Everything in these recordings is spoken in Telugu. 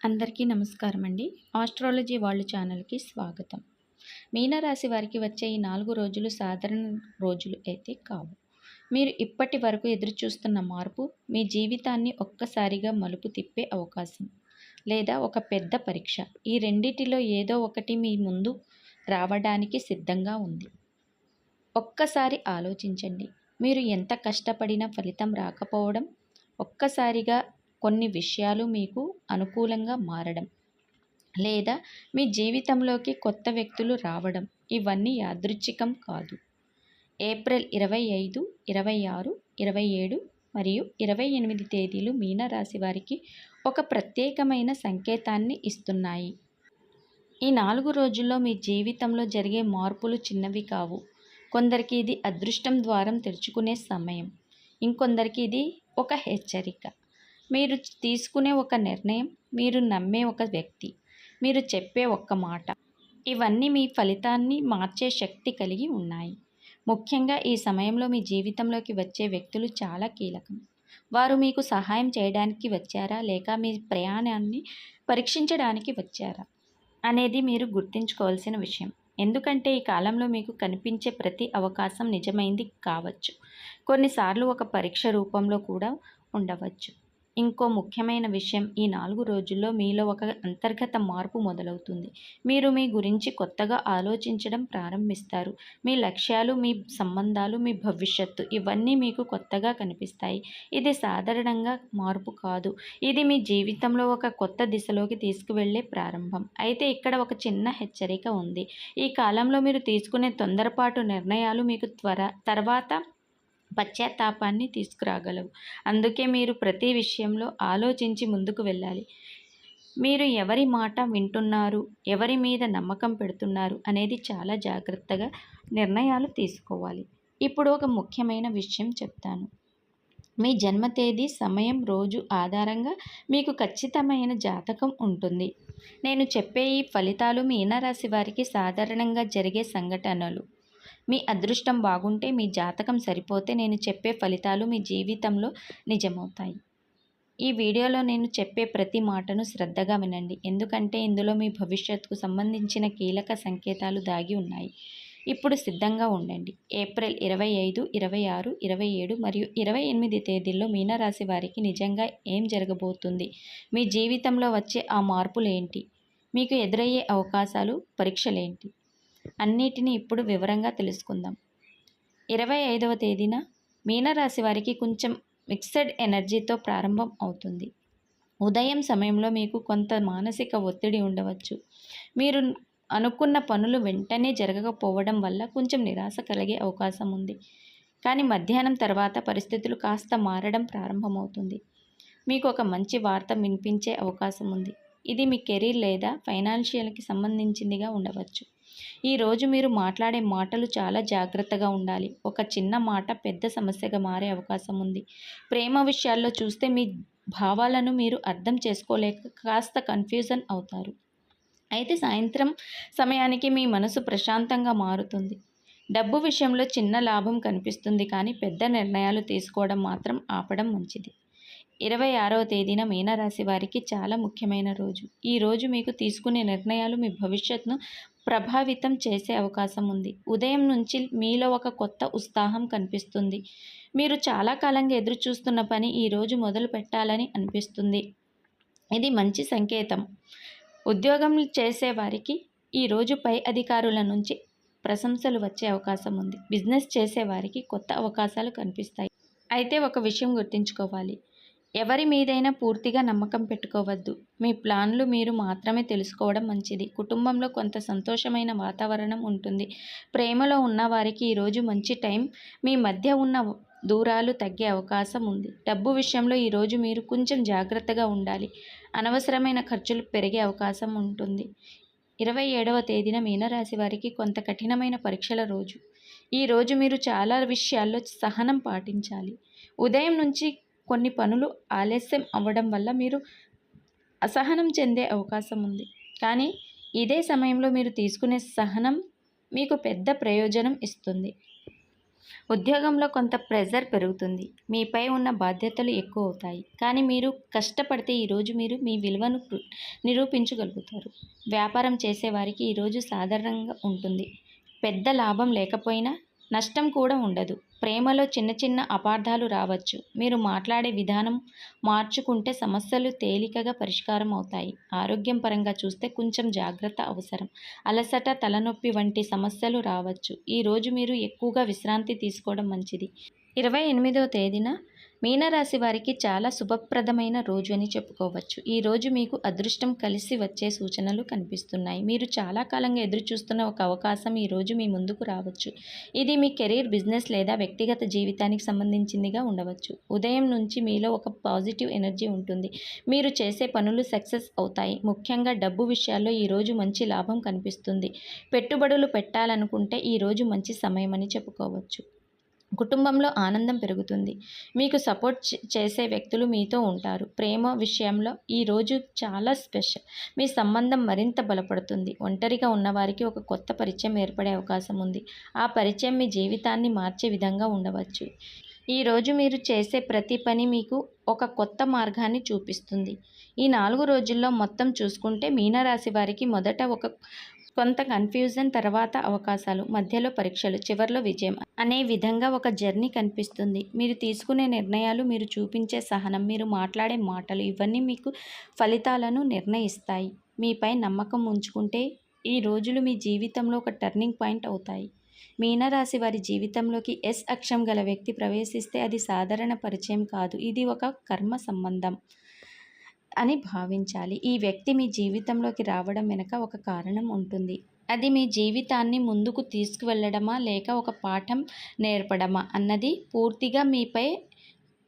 అందరికీ నమస్కారం అండి. ఆస్ట్రాలజీ వాళ్ళ ఛానల్‌కి స్వాగతం. మీనరాశి వారికి వచ్చే ఈ 4 రోజులు సాధారణ రోజులు అయితే కావు. మీరు ఇప్పటి వరకు ఎదురుచూస్తున్న మార్పు మీ జీవితాన్ని ఒక్కసారిగా మలుపు తిప్పే అవకాశం. లేదా ఒక పెద్ద పరీక్ష. ఈ రెండిటిలో ఏదో ఒకటి మీ ముందు రావడానికి సిద్ధంగా ఉంది. ఒక్కసారి ఆలోచించండి. మీరు ఎంత కష్టపడినా ఫలితం రాకపోవడం, ఒక్కసారిగా కొన్ని విషయాలు మీకు అనుకూలంగా మారడం, లేదా మీ జీవితంలోకి కొత్త వ్యక్తులు రావడం ఇవన్నీ యాదృచ్ఛికం కాదు. ఏప్రిల్ 25, 26, 27 మరియు 28 తేదీలు మీనరాశి వారికి ఒక ప్రత్యేకమైన సంకేతాన్ని ఇస్తున్నాయి. ఈ 4 రోజుల్లో మీ జీవితంలో జరిగే మార్పులు చిన్నవి కావు. కొందరికి ఇది అదృష్టం ద్వారం తెరుచుకునే సమయం. ఇంకొందరికి ఇది ఒక హెచ్చరిక. మీరు తీసుకునే ఒక నిర్ణయం, మీరు నమ్మే ఒక వ్యక్తి, మీరు చెప్పే ఒక్క మాట, ఇవన్నీ మీ ఫలితాన్ని మార్చే శక్తి కలిగి ఉన్నాయి. ముఖ్యంగా ఈ సమయంలో మీ జీవితంలోకి వచ్చే వ్యక్తులు చాలా కీలకం. వారు మీకు సహాయం చేయడానికి వచ్చారా, లేక మీ ప్రయాణాన్ని పరీక్షించడానికి వచ్చారా అనేది మీరు గుర్తుంచుకోవాల్సిన విషయం. ఎందుకంటే ఈ కాలంలో మీకు కనిపించే ప్రతి అవకాశం నిజమైంది కావచ్చు. కొన్నిసార్లు ఒక పరీక్ష రూపంలో కూడా ఉండవచ్చు. ఇంకో ముఖ్యమైన విషయం, ఈ 4 రోజుల్లో మీలో ఒక అంతర్గత మార్పు మొదలవుతుంది. మీరు మీ గురించి కొత్తగా ఆలోచించడం ప్రారంభిస్తారు. మీ లక్ష్యాలు, మీ సంబంధాలు, మీ భవిష్యత్తు ఇవన్నీ మీకు కొత్తగా కనిపిస్తాయి. ఇది సాధారణంగా మార్పు కాదు. ఇది మీ జీవితంలో ఒక కొత్త దిశలోకి తీసుకువెళ్ళే ప్రారంభం. అయితే ఇక్కడ ఒక చిన్న హెచ్చరిక ఉంది. ఈ కాలంలో మీరు తీసుకునే తొందరపాటు నిర్ణయాలు మీకు తర్వాత పశ్చాత్తాపాన్ని తీసుకురాగలవు. అందుకే మీరు ప్రతి విషయంలో ఆలోచించి ముందుకు వెళ్ళాలి. మీరు ఎవరి మాట వింటున్నారు, ఎవరి మీద నమ్మకం పెడుతున్నారు అనేది చాలా జాగ్రత్తగా నిర్ణయాలు తీసుకోవాలి. ఇప్పుడు ఒక ముఖ్యమైన విషయం చెప్తాను. మీ జన్మ తేదీ, సమయం, రోజు ఆధారంగా మీకు ఖచ్చితమైన జాతకం ఉంటుంది. నేను చెప్పే ఈ ఫలితాలు మీనరాశి వారికి సాధారణంగా జరిగే సంఘటనలు. మీ అదృష్టం బాగుంటే, మీ జాతకం సరిపోతే నేను చెప్పే ఫలితాలు మీ జీవితంలో నిజమవుతాయి. ఈ వీడియోలో నేను చెప్పే ప్రతి మాటను శ్రద్ధగా వినండి. ఎందుకంటే ఇందులో మీ భవిష్యత్తుకు సంబంధించిన కీలక సంకేతాలు దాగి ఉన్నాయి. ఇప్పుడు సిద్ధంగా ఉండండి. ఏప్రిల్ 25, 26, 27 మరియు 28 తేదీల్లో మీనరాశి వారికి నిజంగా ఏం జరగబోతుంది? మీ జీవితంలో వచ్చే ఆ మార్పులు ఏంటి? మీకు ఎదురయ్యే అవకాశాలు, పరీక్షలేంటి? అన్నిటినీ ఇప్పుడు వివరంగా తెలుసుకుందాం. 25వ తేదీన మీనరాశి వారికి కొంచెం మిక్స్డ్ ఎనర్జీతో ప్రారంభం అవుతుంది. ఉదయం సమయంలో మీకు కొంత మానసిక ఒత్తిడి ఉండవచ్చు. మీరు అనుకున్న పనులు వెంటనే జరగకపోవడం వల్ల కొంచెం నిరాశ కలిగే అవకాశం ఉంది. కానీ మధ్యాహ్నం తర్వాత పరిస్థితులు కాస్త మారడం ప్రారంభమవుతుంది. మీకు ఒక మంచి వార్త వినిపించే అవకాశం ఉంది. ఇది మీ కెరీర్ లేదా ఫైనాన్షియల్కి సంబంధించిందిగా ఉండవచ్చు. ఈరోజు మీరు మాట్లాడే మాటలు చాలా జాగ్రత్తగా ఉండాలి. ఒక చిన్న మాట పెద్ద సమస్యగా మారే అవకాశం ఉంది. ప్రేమ విషయాల్లో చూస్తే మీ భావాలను మీరు అర్థం చేసుకోలేక కాస్త కన్ఫ్యూజన్ అవుతారు. అయితే సాయంత్రం సమయానికి మీ మనసు ప్రశాంతంగా మారుతుంది. డబ్బు విషయంలో చిన్న లాభం కనిపిస్తుంది, కానీ పెద్ద నిర్ణయాలు తీసుకోవడం మాత్రం ఆపడం మంచిది. 26వ తేదీన మీనరాశి వారికి చాలా ముఖ్యమైన రోజు. ఈ రోజు మీకు తీసుకునే నిర్ణయాలు మీ భవిష్యత్తును ప్రభావితం చేసే అవకాశం ఉంది. ఉదయం నుంచి మీలో ఒక కొత్త ఉత్సాహం కనిపిస్తుంది. మీరు చాలా కాలంగా ఎదురు చూస్తున్న పని ఈరోజు మొదలు పెట్టాలని అనిపిస్తుంది. ఇది మంచి సంకేతం. ఉద్యోగం చేసేవారికి ఈరోజు పై అధికారుల నుంచి ప్రశంసలు వచ్చే అవకాశం ఉంది. బిజినెస్ చేసేవారికి కొత్త అవకాశాలు కనిపిస్తాయి. అయితే ఒక విషయం గుర్తుంచుకోవాలి. ఎవరి మీదైనా పూర్తిగా నమ్మకం పెట్టుకోవద్దు. మీ ప్లాన్లు మీరు మాత్రమే తెలుసుకోవడం మంచిది. కుటుంబంలో కొంత సంతోషమైన వాతావరణం ఉంటుంది. ప్రేమలో ఉన్నవారికి ఈరోజు మంచి టైం. మీ మధ్య ఉన్న దూరాలు తగ్గే అవకాశం ఉంది. డబ్బు విషయంలో ఈరోజు మీరు కొంచెం జాగ్రత్తగా ఉండాలి. అనవసరమైన ఖర్చులు పెరిగే అవకాశం ఉంటుంది. 27వ తేదీన మీనరాశి వారికి కొంత కఠినమైన పరీక్షల రోజు. ఈరోజు మీరు చాలా విషయాల్లో సహనం పాటించాలి. ఉదయం నుంచి కొన్ని పనులు ఆలస్యం అవ్వడం వల్ల మీరు అసహనం చెందే అవకాశం ఉంది. కానీ ఇదే సమయంలో మీరు తీసుకునే సహనం మీకు పెద్ద ప్రయోజనం ఇస్తుంది. ఉద్యోగంలో కొంత ప్రెజర్ పెరుగుతుంది. మీపై ఉన్న బాధ్యతలు ఎక్కువ అవుతాయి. కానీ మీరు కష్టపడితే ఈరోజు మీరు మీ విలువను నిరూపించగలుగుతారు. వ్యాపారం చేసేవారికి ఈరోజు సాధారణంగా ఉంటుంది. పెద్ద లాభం లేకపోయినా నష్టం కూడా ఉండదు. ప్రేమలో చిన్న చిన్న అపార్థాలు రావచ్చు. మీరు మాట్లాడే విధానం మార్చుకుంటే సమస్యలు తేలికగా పరిష్కారం అవుతాయి. ఆరోగ్యం పరంగా చూస్తే కొంచెం జాగ్రత్త అవసరం. అలసట, తలనొప్పి వంటి సమస్యలు రావచ్చు. ఈరోజు మీరు ఎక్కువగా విశ్రాంతి తీసుకోవడం మంచిది. 28వ తేదీన మీనరాశి వారికి చాలా శుభప్రదమైన రోజు అని చెప్పుకోవచ్చు. ఈరోజు మీకు అదృష్టం కలిసి వచ్చే సూచనలు కనిపిస్తున్నాయి. మీరు చాలా కాలంగా ఎదురుచూస్తున్న ఒక అవకాశం ఈరోజు మీ ముందుకు రావచ్చు. ఇది మీ కెరీర్, బిజినెస్ లేదా వ్యక్తిగత జీవితానికి సంబంధించిందిగా ఉండవచ్చు. ఉదయం నుంచి మీలో ఒక పాజిటివ్ ఎనర్జీ ఉంటుంది. మీరు చేసే పనులు సక్సెస్ అవుతాయి. ముఖ్యంగా డబ్బు విషయాల్లో ఈరోజు మంచి లాభం కనిపిస్తుంది. పెట్టుబడులు పెట్టాలనుకుంటే ఈరోజు మంచి సమయమని చెప్పుకోవచ్చు. కుటుంబంలో ఆనందం పెరుగుతుంది. మీకు సపోర్ట్ చేసే వ్యక్తులు మీతో ఉంటారు. ప్రేమ విషయంలో ఈరోజు చాలా స్పెషల్. మీ సంబంధం మరింత బలపడుతుంది. ఒంటరిగా ఉన్నవారికి ఒక కొత్త పరిచయం ఏర్పడే అవకాశం ఉంది. ఆ పరిచయం మీ జీవితాన్ని మార్చే విధంగా ఉండవచ్చు. ఈరోజు మీరు చేసే ప్రతి పని మీకు ఒక కొత్త మార్గాన్ని చూపిస్తుంది. ఈ 4 రోజుల్లో మొత్తం చూసుకుంటే మీనరాశి వారికి మొదట కొంత కన్ఫ్యూజన్, తర్వాత అవకాశాలు, మధ్యలో పరీక్షలు, చివర్లో విజయం అనే విధంగా ఒక జర్నీ కనిపిస్తుంది. మీరు తీసుకునే నిర్ణయాలు, మీరు చూపించే సహనం, మీరు మాట్లాడే మాటలు ఇవన్నీ మీకు ఫలితాలను నిర్ణయిస్తాయి. మీపై నమ్మకం ఉంచుకుంటే ఈ రోజులు మీ జీవితంలో ఒక టర్నింగ్ పాయింట్ అవుతాయి. మీనరాశి వారి జీవితంలోకి ఎస్ అక్షరం గల వ్యక్తి ప్రవేశిస్తే అది సాధారణ పరిచయం కాదు. ఇది ఒక కర్మ సంబంధం అని భావించాలి. ఈ వ్యక్తి మీ జీవితంలోకి రావడం వెనుక ఒక కారణం ఉంటుంది. అది మీ జీవితాన్ని ముందుకు తీసుకువెళ్ళడమా లేక ఒక పాఠం నేర్పడమా అన్నది పూర్తిగా మీపై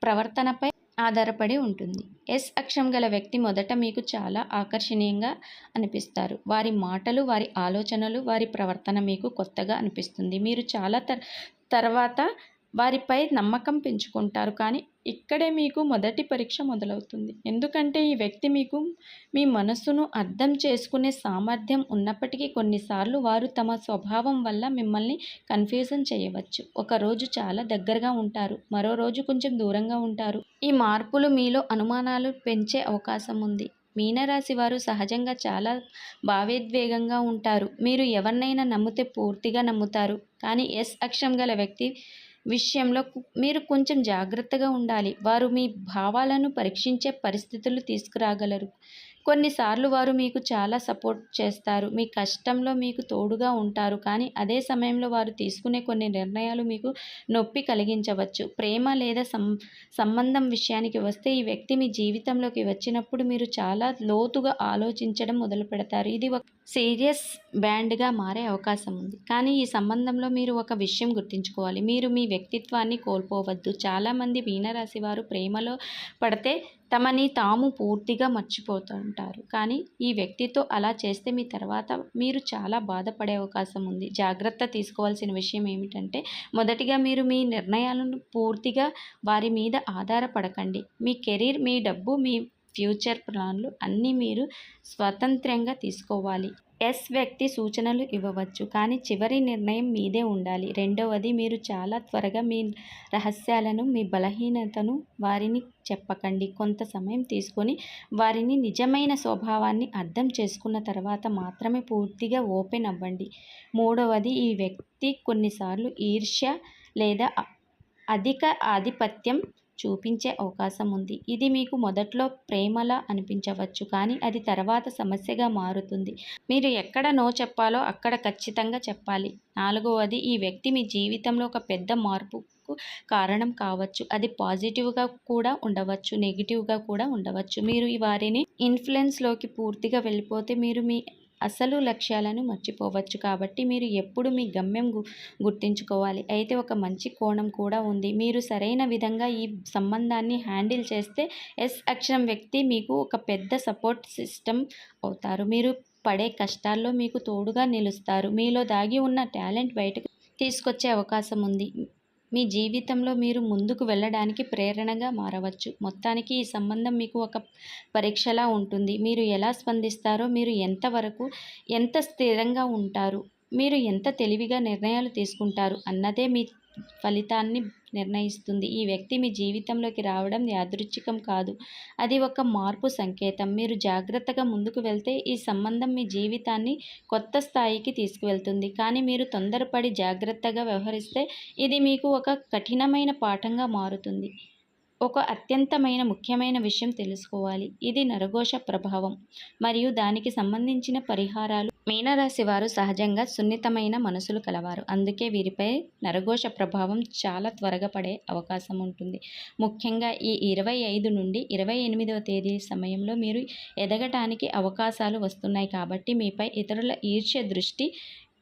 ప్రవర్తనపై ఆధారపడి ఉంటుంది. ఎస్ అక్షరం గల వ్యక్తి మొదట మీకు చాలా ఆకర్షణీయంగా అనిపిస్తారు. వారి మాటలు, వారి ఆలోచనలు, వారి ప్రవర్తన మీకు కొత్తగా అనిపిస్తుంది. మీరు చాలా తర్వాత వారిపై నమ్మకం పెంచుకుంటారు. కానీ ఇక్కడే మీకు మొదటి పరీక్ష మొదలవుతుంది. ఎందుకంటే ఈ వ్యక్తి మీకు మీ మనసును అర్థం చేసుకునే సామర్థ్యం ఉన్నప్పటికీ కొన్నిసార్లు వారు తమ స్వభావం వల్ల మిమ్మల్ని కన్ఫ్యూజన్ చేయవచ్చు. ఒకరోజు చాలా దగ్గరగా ఉంటారు, మరో రోజు కొంచెం దూరంగా ఉంటారు. ఈ మార్పులు మీలో అనుమానాలు పెంచే అవకాశం ఉంది. మీనరాశి వారు సహజంగా చాలా భావోద్వేగంగా ఉంటారు. మీరు ఎవరినైనా నమ్మితే పూర్తిగా నమ్ముతారు. కానీ ఎస్ అక్షరం గల వ్యక్తి విషయంలో మీరు కొంచెం జాగ్రత్తగా ఉండాలి. వారు మీ భావాలను పరీక్షించే పరిస్థితులు తీసుకురాగలరు. కొన్నిసార్లు వారు మీకు చాలా సపోర్ట్ చేస్తారు. మీ కష్టంలో మీకు తోడుగా ఉంటారు. కానీ అదే సమయంలో వారు తీసుకునే కొన్ని నిర్ణయాలు మీకు నొప్పి కలిగించవచ్చు. ప్రేమ లేదా సంబంధం విషయానికి వస్తే ఈ వ్యక్తి మీ జీవితంలోకి వచ్చినప్పుడు మీరు చాలా లోతుగా ఆలోచించడం మొదలుపెడతారు. ఇది ఒక సీరియస్ బ్యాండ్గా మారే అవకాశం ఉంది. కానీ ఈ సంబంధంలో మీరు ఒక విషయం గుర్తుంచుకోవాలి. మీరు మీ వ్యక్తిత్వాన్ని కోల్పోవద్దు. చాలామంది మీనరాశి వారు ప్రేమలో పడితే తమని తాము పూర్తిగా మర్చిపోతుంటారు. కానీ ఈ వ్యక్తితో అలా చేస్తే మీ తర్వాత మీరు చాలా బాధపడే అవకాశం ఉంది. జాగ్రత్త తీసుకోవాల్సిన విషయం ఏమిటంటే మొదటిగా మీరు మీ నిర్ణయాలను పూర్తిగా వారి మీద ఆధారపడకండి. మీ కెరీర్, మీ డబ్బు, మీ ఫ్యూచర్ ప్లాన్లు అన్నీ మీరు స్వతంత్రంగా తీసుకోవాలి. ఎస్ వ్యక్తి సూచనలు ఇవ్వవచ్చు, కానీ చివరి నిర్ణయం మీదే ఉండాలి. రెండవది, మీరు చాలా త్వరగా మీ రహస్యాలను, మీ బలహీనతను వారిని చెప్పకండి. కొంత సమయం తీసుకొని వారిని నిజమైన స్వభావాన్ని అర్థం చేసుకున్న తర్వాత మాత్రమే పూర్తిగా ఓపెన్ అవ్వండి. మూడవది, ఈ వ్యక్తి కొన్నిసార్లు ఈర్ష్య లేదా అధిక ఆధిపత్యం చూపించే అవకాశం ఉంది. ఇది మీకు మొదట్లో ప్రేమలా అనిపించవచ్చు, కానీ అది తర్వాత సమస్యగా మారుతుంది. మీరు ఎక్కడ నో చెప్పాలో అక్కడ ఖచ్చితంగా చెప్పాలి. నాలుగవది, ఈ వ్యక్తి మీ జీవితంలో ఒక పెద్ద మార్పుకు కారణం కావచ్చు. అది పాజిటివ్గా కూడా ఉండవచ్చు, నెగిటివ్గా కూడా ఉండవచ్చు. మీరు వారిని ఇన్ఫ్లుయెన్స్లోకి పూర్తిగా వెళ్ళిపోతే మీరు మీ అసలు లక్ష్యాలను మర్చిపోవచ్చు. కాబట్టి మీరు ఎప్పుడు మీ గమ్యం గుర్తుంచుకోవాలి. అయితే ఒక మంచి కోణం కూడా ఉంది. మీరు సరైన విధంగా ఈ సంబంధాన్ని హ్యాండిల్ చేస్తే ఎస్ అక్షరం వ్యక్తి మీకు ఒక పెద్ద సపోర్ట్ సిస్టమ్ అవుతారు. మీరు పడే కష్టాల్లో మీకు తోడుగా నిలుస్తారు. మీలో దాగి ఉన్న టాలెంట్ బయటకు తీసుకొచ్చే అవకాశం ఉంది. మీ జీవితంలో మీరు ముందుకు వెళ్ళడానికి ప్రేరణగా మారవచ్చు. మొత్తానికి ఈ సంబంధం మీకు ఒక పరీక్షలా ఉంటుంది. మీరు ఎలా స్పందిస్తారో, మీరు ఎంత స్థిరంగా ఉంటారు, మీరు ఎంత తెలివిగా నిర్ణయాలు తీసుకుంటారు అన్నదే మీ ఫలితాన్ని నిర్ణయిస్తుంది. ఈ వ్యక్తి మీ జీవితంలోకి రావడం యాదృచ్ఛికం కాదు, అది ఒక మార్పు సంకేతం. మీరు జాగ్రత్తగా ముందుకు వెళ్తే ఈ సంబంధం మీ జీవితాన్ని కొత్త స్థాయికి తీసుకువెళ్తుంది. కానీ మీరు తొందరపడి జాగ్రత్తగా వ్యవహరిస్తే ఇది మీకు ఒక కఠినమైన పాఠంగా మారుతుంది. ఒక అత్యంతమైన ముఖ్యమైన విషయం తెలుసుకోవాలి. ఇది నరఘోష ప్రభావం మరియు దానికి సంబంధించిన పరిహారాలు. మీనరాశి వారు సహజంగా సున్నితమైన మనసులు కలవారు. అందుకే వీరిపై నరఘోష ప్రభావం చాలా త్వరగా పడే అవకాశం ఉంటుంది. ముఖ్యంగా ఈ 25 నుండి 28వ తేదీ సమయంలో మీరు ఎదగటానికి అవకాశాలు వస్తున్నాయి. కాబట్టి మీపై ఇతరుల ఈర్ష్య దృష్టి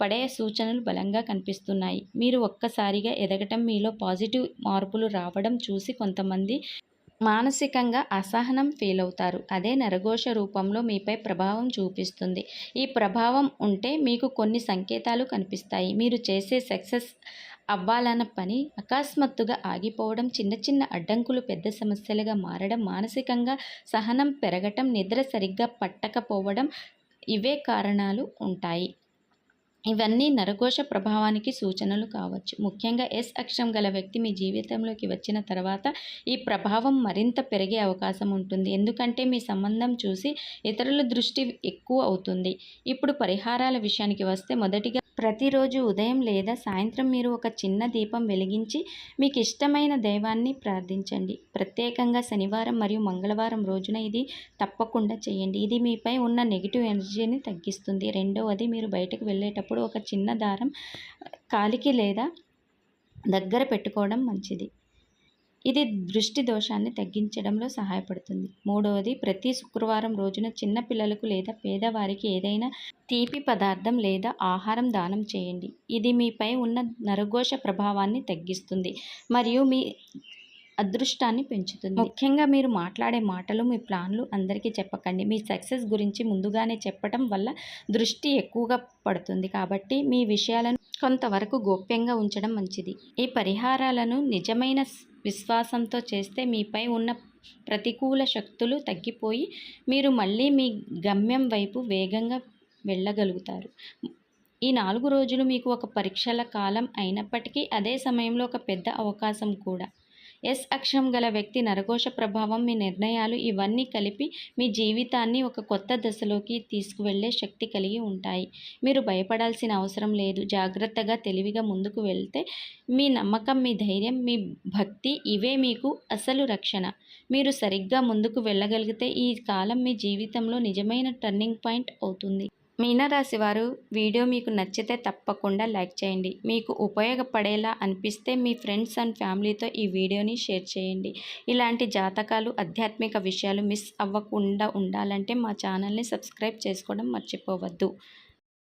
పడే సూచనలు బలంగా కనిపిస్తున్నాయి. మీరు ఒక్కసారిగా ఎదగటం, మీలో పాజిటివ్ మార్పులు రావడం చూసి కొంతమంది మానసికంగా అసహనం ఫీల్ అవుతారు. అదే నరఘోష రూపంలో మీపై ప్రభావం చూపిస్తుంది. ఈ ప్రభావం ఉంటే మీకు కొన్ని సంకేతాలు కనిపిస్తాయి. మీరు చేసే సక్సెస్ అవ్వాలన్న పని అకస్మాత్తుగా ఆగిపోవడం, చిన్న చిన్న అడ్డంకులు పెద్ద సమస్యలుగా మారడం, మానసికంగా సహనం పెరగటం, నిద్ర సరిగ్గా పట్టకపోవడం, ఇవే కారణాలు ఉంటాయి. ఇవన్నీ నరఘోష ప్రభావానికి సూచనలు కావచ్చు. ముఖ్యంగా ఎస్ అక్షరం గల వ్యక్తి మీ జీవితంలోకి వచ్చిన తర్వాత ఈ ప్రభావం మరింత పెరిగే అవకాశం ఉంటుంది. ఎందుకంటే మీ సంబంధం చూసి ఇతరుల దృష్టి ఎక్కువ అవుతుంది. ఇప్పుడు పరిహారాల విషయానికి వస్తే, మొదటిగా ప్రతిరోజు ఉదయం లేదా సాయంత్రం మీరు ఒక చిన్న దీపం వెలిగించి మీకు ఇష్టమైన దైవాన్ని ప్రార్థించండి. ప్రత్యేకంగా శనివారం మరియు మంగళవారం రోజున ఇది తప్పకుండా చేయండి. ఇది మీపై ఉన్న నెగిటివ్ ఎనర్జీని తగ్గిస్తుంది. రెండవది, మీరు బయటకు వెళ్ళేటప్పుడు ఒక చిన్న దారం కాలికి లేదా దగ్గర పెట్టుకోవడం మంచిది. ఇది దృష్టి దోషాన్ని తగ్గించడంలో సహాయపడుతుంది. మూడవది, ప్రతి శుక్రవారం రోజున చిన్న పిల్లలకు లేదా పేదవారికి ఏదైనా తీపి పదార్థం లేదా ఆహారం దానం చేయండి. ఇది మీపై ఉన్న నరఘోష ప్రభావాన్ని తగ్గిస్తుంది మరియు మీ అదృష్టాన్ని పెంచుతుంది. ముఖ్యంగా మీరు మాట్లాడే మాటలు, మీ ప్లాన్లు అందరికీ చెప్పకండి. మీ సక్సెస్ గురించి ముందుగానే చెప్పటం వల్ల దృష్టి ఎక్కువగా పడుతుంది. కాబట్టి మీ విషయాలను కొంతవరకు గోప్యంగా ఉంచడం మంచిది. ఈ పరిహారాలను నిజమైన విశ్వాసంతో చేస్తే మీపై ఉన్న ప్రతికూల శక్తులు తగ్గిపోయి మీరు మళ్ళీ మీ గమ్యం వైపు వేగంగా వెళ్ళగలుగుతారు. ఈ 4 రోజులు మీకు ఒక పరీక్షల కాలం అయినప్పటికీ అదే సమయంలో ఒక పెద్ద అవకాశం కూడా. ఎస్ అక్షరం గల వ్యక్తి నరఘోష ప్రభావం, మీ నిర్ణయాలు ఇవన్నీ కలిపి మీ జీవితాన్ని ఒక కొత్త దశలోకి తీసుకువెళ్ళే శక్తి కలిగి ఉంటాయి. మీరు భయపడాల్సిన అవసరం లేదు. జాగ్రత్తగా, తెలివిగా ముందుకు వెళ్తే మీ నమ్మకం, మీ ధైర్యం, మీ భక్తి ఇవే మీకు అసలు రక్షణ. మీరు సరిగ్గా ముందుకు వెళ్ళగలిగితే ఈ కాలం మీ జీవితంలో నిజమైన టర్నింగ్ పాయింట్ అవుతుంది. మీనరాశి వారు, వీడియో మీకు నచ్చితే తప్పకుండా లైక్ చేయండి. మీకు ఉపయోగపడేలా అనిపిస్తే మీ ఫ్రెండ్స్ అండ్ ఫ్యామిలీతో ఈ వీడియోని షేర్ చేయండి. ఇలాంటి జాతకాలు, ఆధ్యాత్మిక విషయాలు మిస్ అవ్వకుండా ఉండాలంటే మా ఛానల్ని సబ్స్క్రైబ్ చేసుకోవడం మర్చిపోవద్దు.